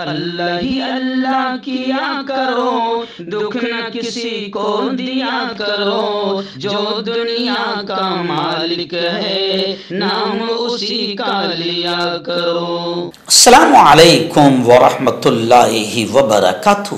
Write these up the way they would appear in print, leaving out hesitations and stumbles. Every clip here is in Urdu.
اللہ ہی اللہ کیا کرو، دکھ نہ کسی کو دیا کرو، جو دنیا کا مالک ہے نام اسی کا لیا کرو۔ السلام علیکم ورحمۃ اللہ وبرکاتہ۔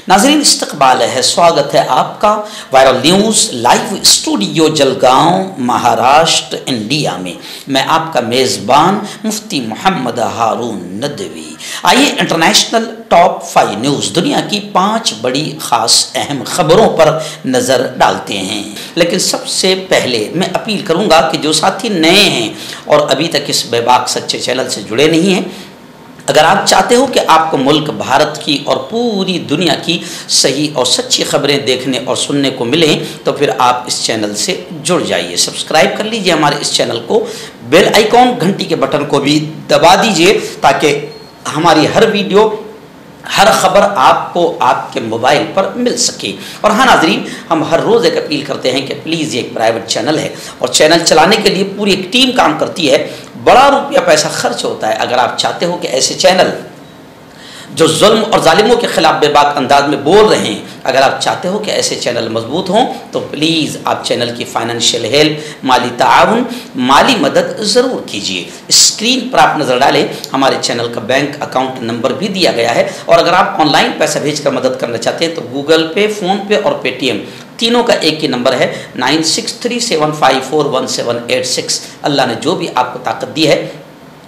ناظرین استقبال ہے، سواگت ہے آپ کا viral news live studio Jalgaon Maharashtra India میں۔ میں آپ کا میزبان مفتی محمد ہارون ندوی۔ آئیے انٹرنیشنل ٹاپ 5 نیوز، دنیا کی 5 بڑی خاص اہم خبروں پر نظر ڈالتے ہیں۔ لیکن سب سے پہلے میں اپیل کروں گا کہ جو ساتھی نئے ہیں اور ابھی تک اس بے باک سچے چینل سے جڑے نہیں ہیں، اگر آپ چاہتے ہو کہ آپ کو ملک بھارت کی اور پوری دنیا کی صحیح اور سچی خبریں دیکھنے اور سننے کو ملیں تو پھر آپ اس چینل سے جڑ جائیے، سبسکرائب کر لیجئے ہمارے اس چینل کو، بیل آئیکن گھنٹی کے بٹن کو بھی دبا دیجئے تاکہ ہماری ہر ویڈیو، ہر خبر آپ کو آپ کے موبائل پر مل سکے۔ اور ہاں ناظرین، ہم ہر روز ایک اپیل کرتے ہیں کہ پلیز یہ ایک پرائیویٹ چینل ہے اور چینل چلانے کے لیے پوری ایک ٹیم کام کرتی ہے، بڑا روپیہ پیسہ خرچ ہوتا ہے۔ اگر آپ چاہتے ہو کہ ایسے چینل جو ظلم اور ظالموں کے خلاف بے باک انداز میں بول رہے ہیں، اگر آپ چاہتے ہو کہ ایسے چینل مضبوط ہوں تو پلیز آپ چینل کی فائنینشیل ہیلپ، مالی تعاون، مالی مدد ضرور کیجیے۔ اسکرین پر آپ نظر ڈالیں، ہمارے چینل کا بینک اکاؤنٹ نمبر بھی دیا گیا ہے، اور اگر آپ آن لائن پیسہ بھیج کر مدد کرنا چاہتے ہیں تو گوگل پے، فون پے اور پے ٹی ایم تینوں کا ایک ہی نمبر ہے 9637541786۔ اللہ نے جو بھی آپ کو طاقت دی ہے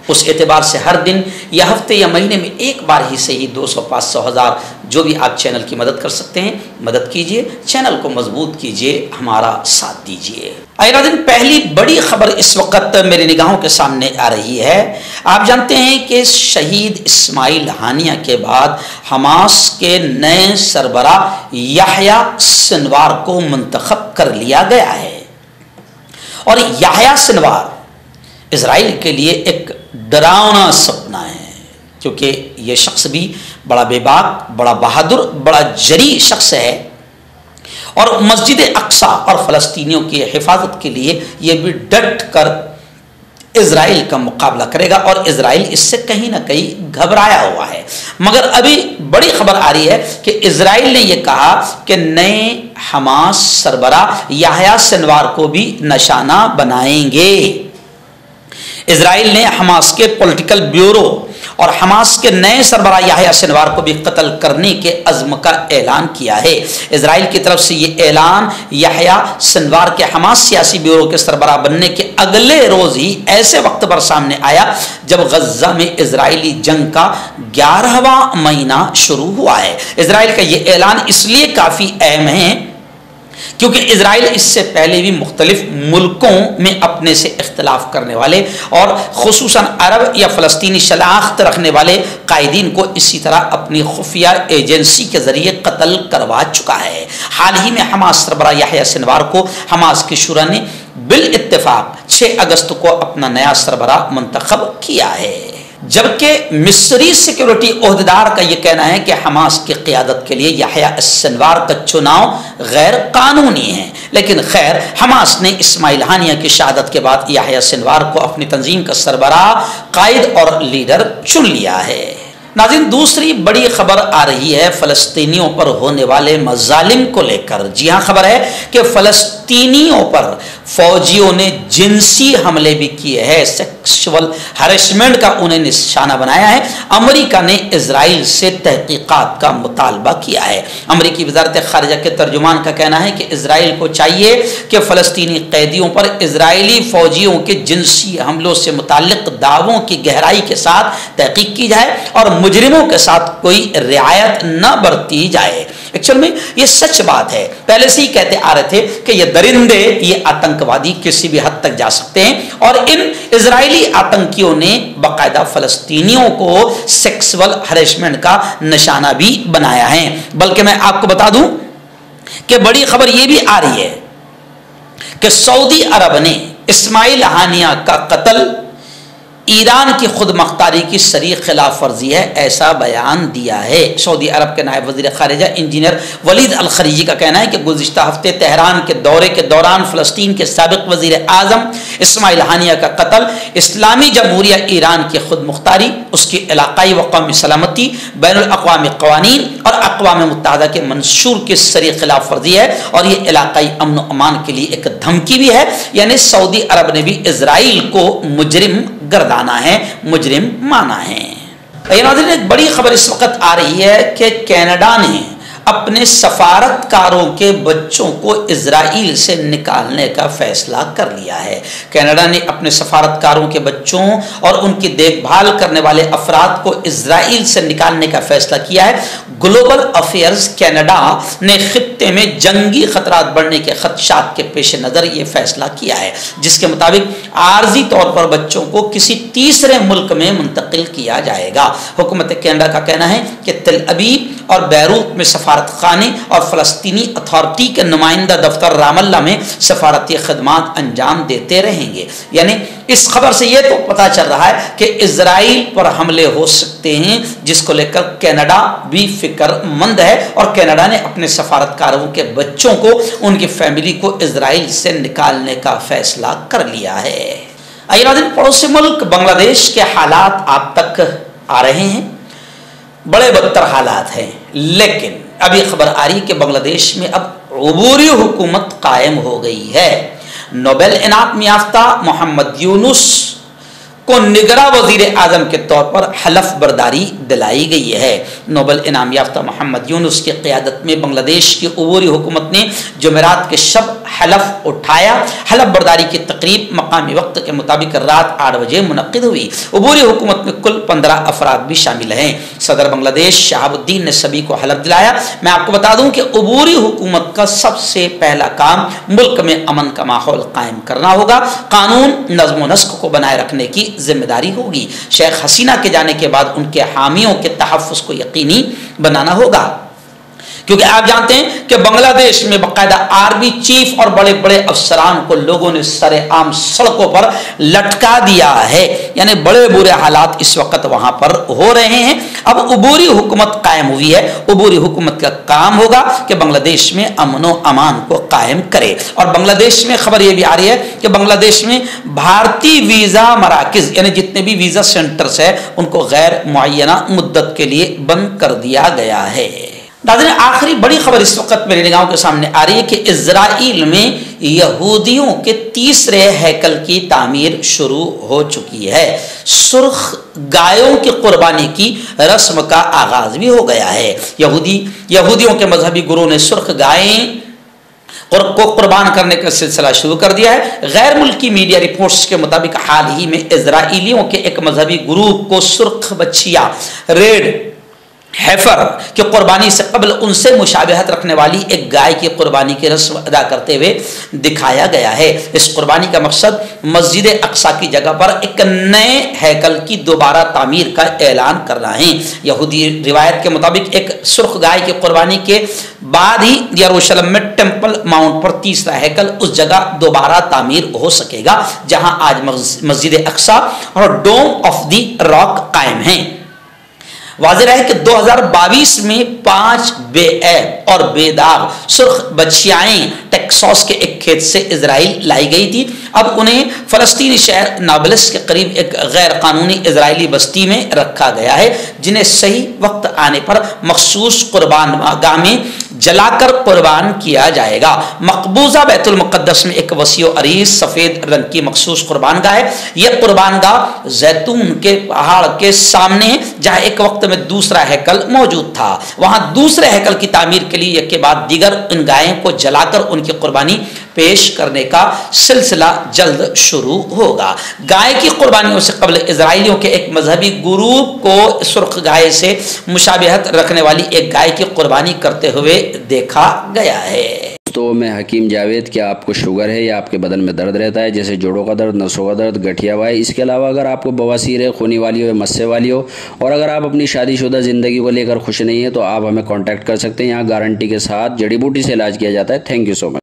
اس اعتبار سے ہر دن یا ہفتے یا مہینے میں ایک بار ہی صحیح 200، 500، 1000 جو بھی آپ چینل کی مدد کر سکتے ہیں مدد کیجئے، چینل کو مضبوط کیجئے، ہمارا ساتھ دیجئے۔ ناظرین، پہلی بڑی خبر اس وقت میری نگاہوں کے سامنے آ رہی ہے۔ آپ جانتے ہیں کہ شہید اسماعیل ہانیہ کے بعد حماس کے نئے سربراہ یحییٰ سنوار کو منتخب کر لیا گیا ہے، اور یحییٰ سنوار اسرائیل کے لیے ایک ڈراؤنا سپنا ہے، کیونکہ یہ شخص بھی بڑا بے باک، بڑا بہادر، بڑا جری شخص ہے، اور مسجد اقصی اور فلسطینیوں کی حفاظت کے لیے یہ بھی ڈٹ کر اسرائیل کا مقابلہ کرے گا، اور اسرائیل اس سے کہیں نہ کہیں گھبرایا ہوا ہے۔ مگر ابھی بڑی خبر آ رہی ہے کہ اسرائیل نے یہ کہا کہ نئے حماس سربراہ یحییٰ سنوار کو بھی نشانہ بنائیں گے۔ اسرائیل نے حماس کے پولیٹیکل بیورو اور حماس کے نئے سربراہ یحییٰ سنوار کو بھی قتل کرنے کے عزم کا اعلان کیا ہے۔ اسرائیل کی طرف سے یہ اعلان یحییٰ سنوار کے حماس سیاسی بیورو کے سربراہ بننے کے اگلے روز ہی ایسے وقت پر سامنے آیا جب غزہ میں اسرائیلی جنگ کا 11واں مہینہ شروع ہوا ہے۔ اسرائیل کا یہ اعلان اس لیے کافی اہم ہے کیونکہ اسرائیل اس سے پہلے بھی مختلف ملکوں میں اپنے سے اختلاف کرنے والے اور خصوصاً عرب یا فلسطینی شناخت رکھنے والے قائدین کو اسی طرح اپنی خفیہ ایجنسی کے ذریعے قتل کروا چکا ہے۔ حال ہی میں حماس سربراہ یحییٰ سنوار کو حماس کی شورا نے بالاتفاق 6 اگست کو اپنا نیا سربراہ منتخب کیا ہے، جبکہ مصری سیکیورٹی عہدیدار کا یہ کہنا ہے کہ حماس کی قیادت کے لیے یحییٰ سنوار کا چناؤ غیر قانونی ہے۔ لیکن خیر، حماس نے اسماعیل ہانیہ کی شہادت کے بعد یحییٰ سنوار کو اپنی تنظیم کا سربراہ، قائد اور لیڈر چن لیا ہے۔ ناظرین، دوسری بڑی خبر آ رہی ہے فلسطینیوں پر ہونے والے مظالم کو لے کر۔ جی ہاں، خبر ہے کہ فلسطینیوں پر فوجیوں نے جنسی حملے بھی کیے ہیں، سیکشول ہریسمنٹ کا انہیں نشانہ بنایا ہے۔ امریکہ نے اسرائیل سے تحقیقات کا مطالبہ کیا ہے۔ امریکی وزارت خارجہ کے ترجمان کا کہنا ہے کہ اسرائیل کو چاہیے کہ فلسطینی قیدیوں پر اسرائیلی فوجیوں کے جنسی حملوں سے متعلق دعووں کی گہرائی کے ساتھ تحقیق کی جائے اور مجرموں کے ساتھ کوئی رعایت نہ برتی جائے۔ ایکچوئل میں یہ سچ بات ہے، پہلے سے ہی کہتے آ رہے تھے کہ یہ درندے، یہ آتنکوادی کسی بھی حد تک جا سکتے ہیں، اور ان اسرائیلی آتنکیوں نے باقاعدہ فلسطینیوں کو سیکسول ہریسمنٹ کا نشانہ بھی بنایا ہے۔ بلکہ میں آپ کو بتا دوں کہ بڑی خبر یہ بھی آ رہی ہے کہ سعودی عرب نے اسماعیل ہانیہ کا قتل ایران کی خود مختاری کی صریح خلاف ورزی ہے، ایسا بیان دیا ہے۔ سعودی عرب کے نائب وزیر خارجہ انجینئر ولید الخلیجی کا کہنا ہے کہ گزشتہ ہفتے تہران کے دورے کے دوران فلسطین کے سابق وزیر اعظم اسماعیل ہانیہ کا قتل اسلامی جمہوریہ ایران کی خود مختاری، اس کی علاقائی و قومی سلامتی، بین الاقوامی قوانین اور اقوام متحدہ کے منشور کی صریح خلاف ورزی ہے، اور یہ علاقائی امن و امان کے لیے ایک دھمکی بھی ہے۔ یعنی سعودی عرب نے بھی اسرائیل کو مجرم گردانا ہے، مجرم مانا ہے۔ ناظرین، ایک بڑی خبر اس وقت آ رہی ہے کہ کینیڈا نے اپنے سفارتکاروں کے بچوں کو اسرائیل سے نکالنے کا فیصلہ کر لیا ہے۔ کینیڈا نے اپنے سفارتکاروں کے بچوں اور ان کی دیکھ بھال کرنے والے افراد کو اسرائیل سے نکالنے کا فیصلہ کیا ہے۔ گلوبل افیئرز کینیڈا نے خطے میں جنگی خطرات بڑھنے کے خدشات کے پیش نظر یہ فیصلہ کیا ہے، جس کے مطابق عارضی طور پر بچوں کو کسی تیسرے ملک میں منتقل کیا جائے گا۔ حکومت کینیڈا کا کہنا ہے کہ تل ابیب اور بیروت میں سفارت خانے اور فلسطینی اتھارٹی کے نمائندہ دفتر رام اللہ میں سفارتی خدمات انجام دیتے رہیں گے۔ یعنی اس خبر سے یہ تو پتہ چل رہا ہے کہ اسرائیل پر حملے ہو سکتے ہیں، جس کو لے کر کینیڈا بھی فکر مند ہے، اور کینیڈا نے اپنے سفارتکاروں کے بچوں کو، ان کی فیملی کو اسرائیل سے نکالنے کا فیصلہ کر لیا ہے۔ آئیے ناظرین، پڑوسی ملک بنگلہ دیش کے حالات آپ تک آ رہے ہیں، بڑے بدتر حالات ہیں، لیکن ابھی خبر آ رہی کہ بنگلہ دیش میں اب عبوری حکومت قائم ہو گئی ہے۔ نوبل انعام یافتہ محمد یونس کو نگراں وزیر اعظم کے طور پر حلف برداری دلائی گئی ہے۔ نوبل انعام یافتہ محمد یونس کی قیادت میں بنگلہ دیش کی عبوری حکومت نے جمعرات کے شب حلف اٹھایا۔ حلف برداری کی تقریب مقامی وقت کے مطابق رات 8 بجے منعقد ہوئی۔ عبوری حکومت میں کل 15 افراد بھی شامل ہیں۔ صدر بنگلہ دیش شہاب الدین نے سبھی کو حلف دلایا۔ میں آپ کو بتا دوں کہ عبوری حکومت کا سب سے پہلا کام ملک میں امن کا ماحول قائم کرنا ہوگا، قانون نظم و نسق کو بنائے رکھنے کی ذمہ داری ہوگی۔ شیخ حسینہ کے جانے کے بعد ان کے حامیوں کے تحفظ کو یقینی بنانا ہوگا، کیونکہ آپ جانتے ہیں کہ بنگلہ دیش میں باقاعدہ آرمی چیف اور بڑے بڑے افسران کو لوگوں نے سر عام سڑکوں پر لٹکا دیا ہے۔ یعنی بڑے برے حالات اس وقت وہاں پر ہو رہے ہیں۔ اب عبوری حکومت قائم ہوئی ہے، عبوری حکومت کا کام ہوگا کہ بنگلہ دیش میں امن و امان کو قائم کرے۔ اور بنگلہ دیش میں خبر یہ بھی آ رہی ہے کہ بنگلہ دیش میں بھارتی ویزا مراکز، یعنی جتنے بھی ویزا سینٹرز ہیں، ان کو غیر معینہ مدت کے لیے بند کر دیا گیا ہے۔ ناظرین، آخری بڑی خبر اس وقت میری نگاہوں کے سامنے آ رہی ہے کہ اسرائیل میں یہودیوں کے تیسرے ہیکل کی تعمیر شروع ہو چکی ہے۔ سرخ گایوں کی قربانی کی رسم کا آغاز بھی ہو گیا ہے۔ یہودیوں کے مذہبی گروہ نے سرخ گائیں کو قربان کرنے کا سلسلہ شروع کر دیا ہے۔ غیر ملکی میڈیا رپورٹس کے مطابق حال ہی میں اسرائیلیوں کے ایک مذہبی گروپ کو سرخ بچھیا ریڈ ہیفر کی قربانی سے قبل ان سے مشابہت رکھنے والی ایک گائے کی قربانی کی رسم ادا کرتے ہوئے دکھایا گیا ہے۔ اس قربانی کا مقصد مسجد اقصی کی جگہ پر ایک نئے ہیکل کی دوبارہ تعمیر کا اعلان کرنا ہے۔ یہودی روایت کے مطابق ایک سرخ گائے کی قربانی کے بعد ہی یروشلم میں ٹیمپل ماؤنٹ پر تیسرا ہیکل اس جگہ دوبارہ تعمیر ہو سکے گا جہاں آج مسجد اقصی اور ڈوم آف دی راک قائم ہیں۔ واضح ہے کہ 2022 میں 5 بے عیب اور بے داغ سرخ بچیائیں ٹیکساس کے ایک کھیت سے اسرائیل لائی گئی تھی۔ اب انہیں فلسطینی شہر نابلس کے قریب ایک غیر قانونی اسرائیلی بستی میں رکھا گیا ہے، جنہیں صحیح وقت آنے پر مخصوص قربان گاہ میں جلا کر قربان کیا جائے گا۔ مقبوضہ بیت المقدس میں ایک وسیع و عریض سفید رنگ کی مخصوص قربان گاہ ہے۔ یہ قربان گاہ زیتون کے پہاڑ کے سامنے ہے، جہاں ایک وقت میں دوسرا ہیکل موجود تھا۔ وہاں دوسرے ہیکل کی تعمیر کے لیے ایک کے بعد دیگر ان گائیں کو جلا کر ان کی قربانی پیش کرنے کا سلسلہ جلد شروع ہوگا۔ گائے کی قربانیوں سے قبل اسرائیلیوں کے ایک مذہبی گروپ کو سرخ گائے سے مشابہت رکھنے والی ایک گائے کی قربانی کرتے ہوئے دیکھا گیا ہے۔ تو میں حکیم جاوید، کیا آپ کو شوگر ہے یا آپ کے بدن میں درد رہتا ہے، جیسے جوڑوں کا درد، نسوں کا درد، گٹھیا ہوا ہے؟ اس کے علاوہ اگر آپ کو بواسیر ہے، خونی والی ہو یا مسے والی ہو، اور اگر آپ اپنی شادی شدہ زندگی کو لے کر خوش نہیں ہیں، تو آپ ہمیں کانٹیکٹ کر سکتے ہیں۔ یہاں گارنٹی کے ساتھ جڑی بوٹی سے علاج کیا جاتا ہے۔ Thank you so much.